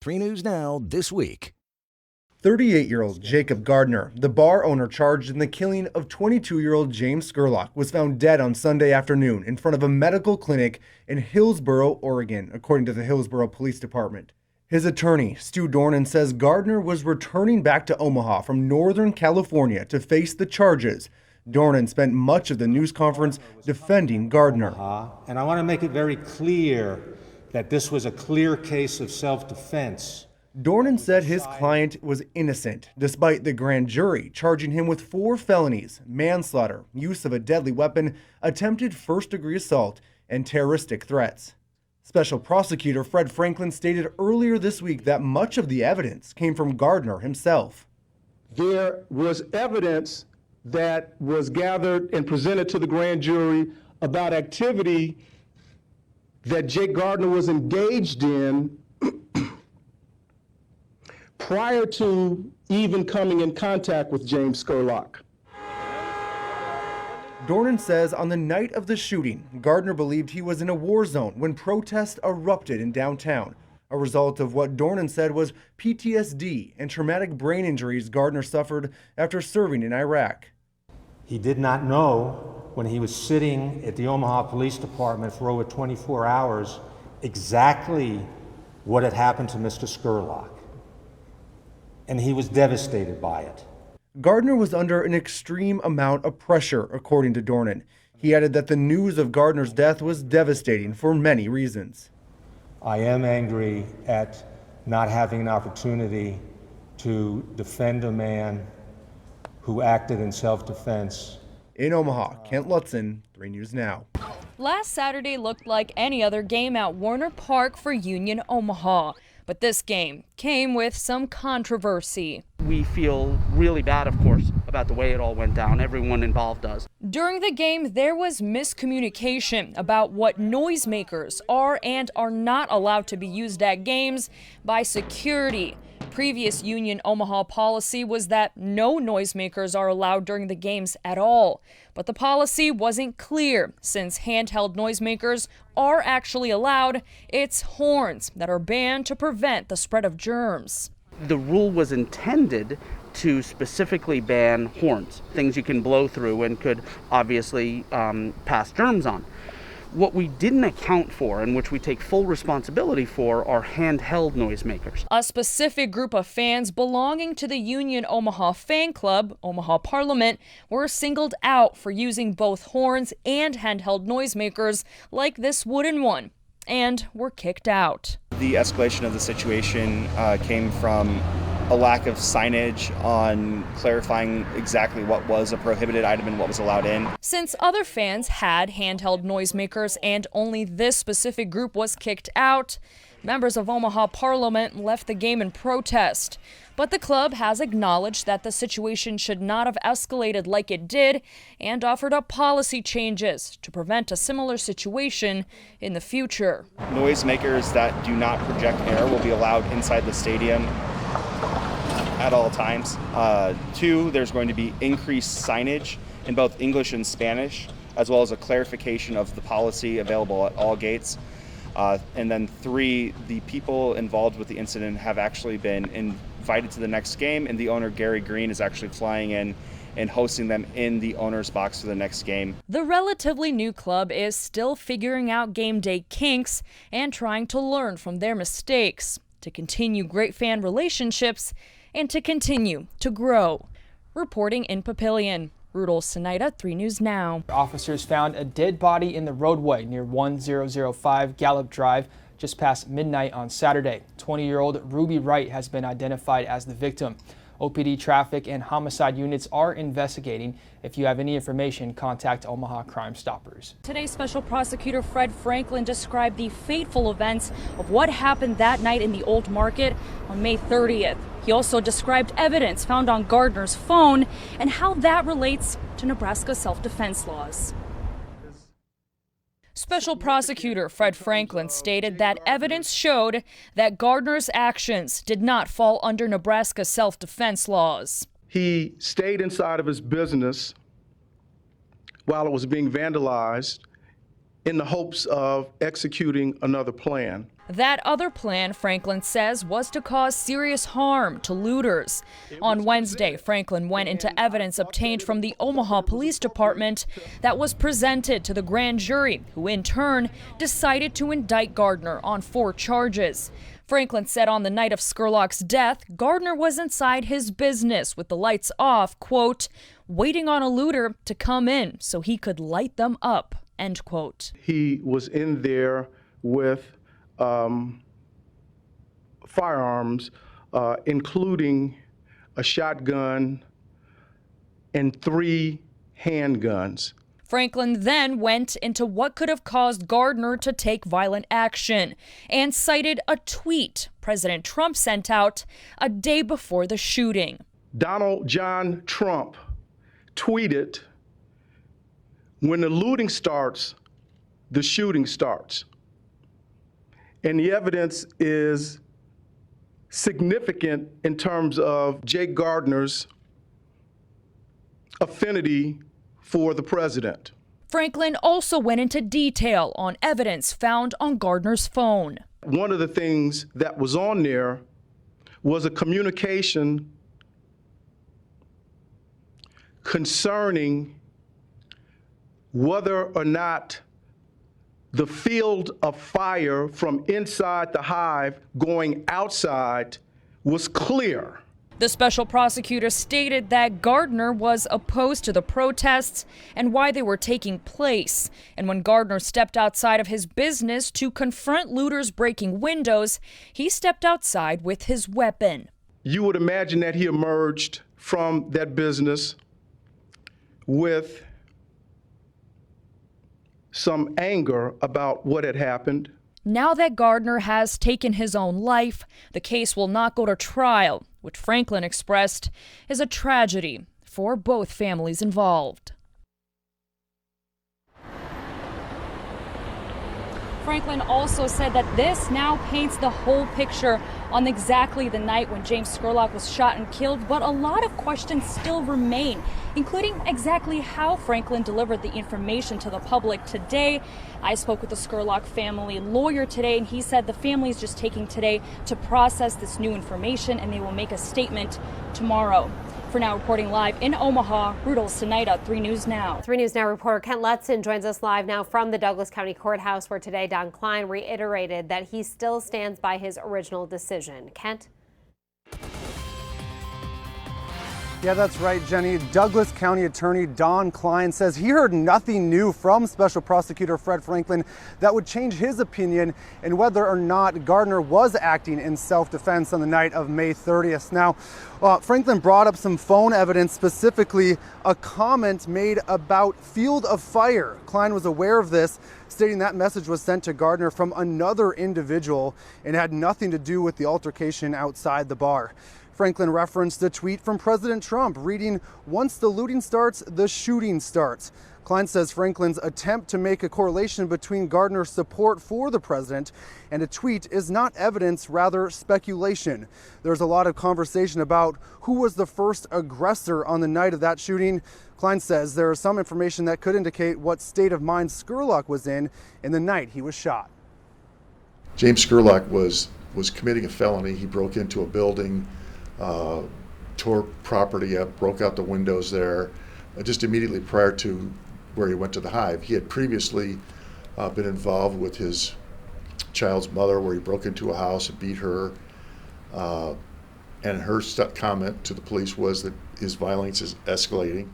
3 News Now this week. 38-year-old Jacob Gardner, the bar owner charged in the killing of 22-year-old James Scurlock, was found dead on Sunday afternoon in front of a medical clinic in Hillsboro, Oregon, according to the Hillsboro Police Department. His attorney, Stu Dornan, says Gardner was returning back to Omaha from Northern California to face the charges. Dornan spent much of the news conference defending Gardner. And I want to make it very clear that this was a clear case of self-defense. Dornan said his client was innocent, despite the grand jury charging him with 4 felonies: manslaughter, use of a deadly weapon, attempted first-degree assault, and terroristic threats. Special Prosecutor Fred Franklin stated earlier this week that much of the evidence came from Gardner himself. There was evidence that was gathered and presented to the grand jury about activity that Jake Gardner was engaged in prior to even coming in contact with James Scurlock. Dornan says on the night of the shooting, Gardner believed he was in a war zone when protests erupted in downtown, a result of what Dornan said was PTSD and traumatic brain injuries Gardner suffered after serving in Iraq. He did not know when he was sitting at the Omaha Police Department for over 24 hours exactly what had happened to Mr. Scurlock. And he was devastated by it. Gardner was under an extreme amount of pressure, according to Dornan. He added that the news of Gardner's death was devastating for many reasons. I am angry at not having an opportunity to defend a man who acted in self-defense. In Omaha, Kent Lutzen, 3 News Now. Last Saturday looked like any other game at Warner Park for Union Omaha. But this game came with some controversy. We feel really bad, of course, about the way it all went down. Everyone involved does. During the game, there was miscommunication about what noisemakers are and are not allowed to be used at games by security. Previous Union Omaha policy was that no noisemakers are allowed during the games at all. But the policy wasn't clear since handheld noisemakers are actually allowed. It's horns that are banned to prevent the spread of germs. The rule was intended to specifically ban horns, things you can blow through and could obviously pass germs on. What we didn't account for, and which we take full responsibility for, are handheld noisemakers. A specific group of fans belonging to the Union Omaha fan club, Omaha Parliament, were singled out for using both horns and handheld noisemakers like this wooden one, and were kicked out. The escalation of the situation came from a lack of signage on clarifying exactly what was a prohibited item and what was allowed in. Since other fans had handheld noisemakers and only this specific group was kicked out, members of Omaha Parliament left the game in protest. But the club has acknowledged that the situation should not have escalated like it did and offered up policy changes to prevent a similar situation in the future. Noisemakers that do not project air will be allowed inside the stadium at all times. 2, there's going to be increased signage in both English and Spanish, as well as a clarification of the policy available at all gates. And then 3, the people involved with the incident have actually been invited to the next game, and the owner, Gary Green, is actually flying in and hosting them in the owner's box for the next game. The relatively new club is still figuring out game day kinks and trying to learn from their mistakes to continue great fan relationships and to continue to grow. Reporting in Papillion, Rudolph Sinaida, 3 News Now. Officers found a dead body in the roadway near 1005 Gallup Drive just past midnight on Saturday. 20-year-old Ruby Wright has been identified as the victim. OPD traffic and homicide units are investigating. If you have any information, contact Omaha Crime Stoppers. Today, Special Prosecutor Fred Franklin described the fateful events of what happened that night in the Old Market on May 30th. He also described evidence found on Gardner's phone and how that relates to Nebraska self-defense laws. Special Prosecutor Fred Franklin stated that evidence showed that Gardner's actions did not fall under Nebraska self-defense laws. He stayed inside of his business while it was being vandalized in the hopes of executing another plan. That other plan, Franklin says, was to cause serious harm to looters. On Wednesday, Franklin went into evidence obtained from the Omaha Police Department that was presented to the grand jury, who in turn decided to indict Gardner on 4 charges. Franklin said on the night of Scurlock's death, Gardner was inside his business with the lights off, quote, waiting on a looter to come in so he could light them up, end quote. He was in there with firearms, including a shotgun and 3 handguns. Franklin then went into what could have caused Gardner to take violent action and cited a tweet President Trump sent out a day before the shooting. Donald John Trump tweeted, "When the looting starts, the shooting starts." And the evidence is significant in terms of Jake Gardner's affinity for the president. Franklin also went into detail on evidence found on Gardner's phone. One of the things that was on there was a communication concerning whether or not the field of fire from inside the hive going outside was clear. The special prosecutor stated that Gardner was opposed to the protests and why they were taking place. And when Gardner stepped outside of his business to confront looters breaking windows, he stepped outside with his weapon. You would imagine that he emerged from that business with some anger about what had happened. Now that Gardner has taken his own life, the case will not go to trial, which Franklin expressed is a tragedy for both families involved. Franklin also said that this now paints the whole picture on exactly the night when James Scurlock was shot and killed, but a lot of questions still remain, including exactly how Franklin delivered the information to the public today. I spoke with the Scurlock family lawyer today, and he said the family is just taking today to process this new information, and they will make a statement tomorrow. For now, reporting live in Omaha, Rudolph Sinaida, 3 News Now. 3 News Now reporter Kent Lutzen joins us live now from the Douglas County Courthouse, where today Don Klein reiterated that he still stands by his original decision. Kent? Yeah, that's right, Jenny. Douglas County Attorney Don Klein says he heard nothing new from Special Prosecutor Fred Franklin that would change his opinion in whether or not Gardner was acting in self-defense on the night of May 30th. Now, Franklin brought up some phone evidence, specifically a comment made about field of fire. Klein was aware of this, stating that message was sent to Gardner from another individual and had nothing to do with the altercation outside the bar. Franklin referenced a tweet from President Trump reading, "Once the looting starts, the shooting starts." Klein says Franklin's attempt to make a correlation between Gardner's support for the president and a tweet is not evidence, rather speculation. There's a lot of conversation about who was the first aggressor on the night of that shooting. Klein says there is some information that could indicate what state of mind Scurlock was in the night he was shot. James Scurlock was committing a felony. He broke into a building, tore property up, broke out the windows there, just immediately prior to where he went to the hive. He had previously been involved with his child's mother, where he broke into a house and beat her, and her comment to the police was that his violence is escalating.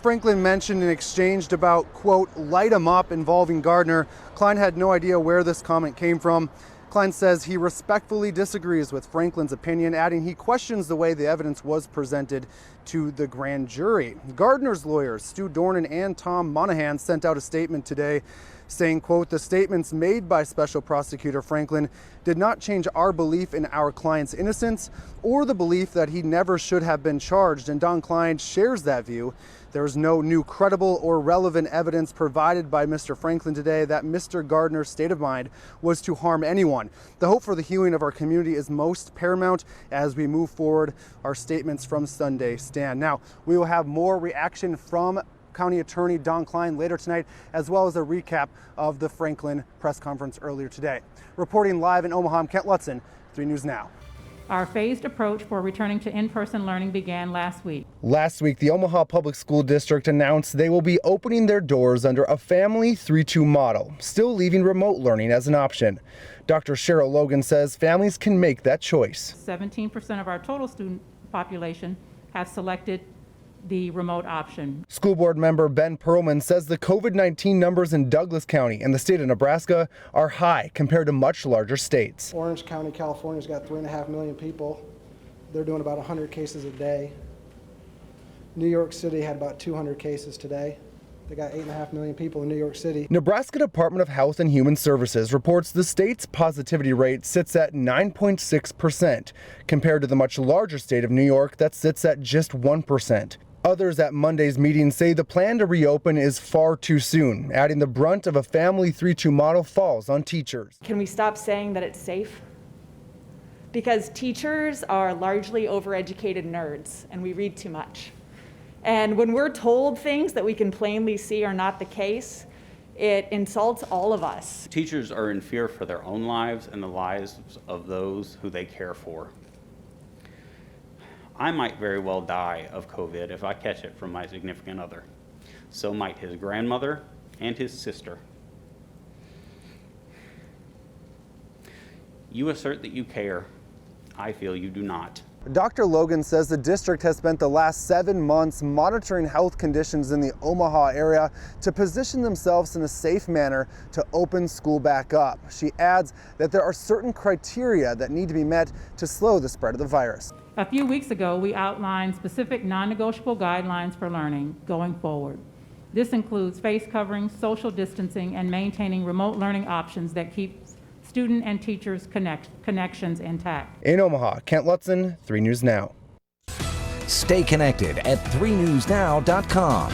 Franklin mentioned and exchanged about, quote, "light 'em up" involving Gardner. Klein had no idea where this comment came from. Klein says he respectfully disagrees with Franklin's opinion, adding he questions the way the evidence was presented to the grand jury. Gardner's lawyers, Stu Dornan and Tom Monahan, sent out a statement today saying, quote, "The statements made by Special Prosecutor Franklin did not change our belief in our client's innocence or the belief that he never should have been charged," and Don Klein shares that view. There is no new credible or relevant evidence provided by Mr. Franklin today that Mr. Gardner's state of mind was to harm anyone. The hope for the healing of our community is most paramount as we move forward. Our statements from Sunday stand. Now, we will have more reaction from County Attorney Don Klein later tonight, as well as a recap of the Franklin press conference earlier today. Reporting live in Omaha, I'm Kent Lutzen, 3 News Now. Our phased approach for returning to in-person learning began last week. Last week, the Omaha Public School District announced they will be opening their doors under a family 3-2 model, still leaving remote learning as an option. Dr. Cheryl Logan says families can make that choice. 17% of our total student population have selected the remote option. School board member Ben Perlman says the COVID-19 numbers in Douglas County and the state of Nebraska are high compared to much larger states. Orange County, California's got 3.5 million people. They're doing about 100 cases a day. New York City had about 200 cases today. They got 8.5 million people in New York City. Nebraska Department of Health and Human Services reports the state's positivity rate sits at 9.6%, compared to the much larger state of New York that sits at just 1%. Others at Monday's meeting say the plan to reopen is far too soon, adding the brunt of a family 3-2 model falls on teachers. Can we stop saying that it's safe? Because teachers are largely overeducated nerds and we read too much. And when we're told things that we can plainly see are not the case, it insults all of us. Teachers are in fear for their own lives and the lives of those who they care for. I might very well die of COVID if I catch it from my significant other. So might his grandmother and his sister. You assert that you care. I feel you do not. Dr. Logan says the district has spent the last 7 months monitoring health conditions in the Omaha area to position themselves in a safe manner to open school back up. She adds that there are certain criteria that need to be met to slow the spread of the virus. A few weeks ago, we outlined specific non-negotiable guidelines for learning going forward. This includes face coverings, social distancing, and maintaining remote learning options that keep student and teachers connections intact. In Omaha, Kent Lutzen, 3 News Now. Stay connected at 3newsnow.com.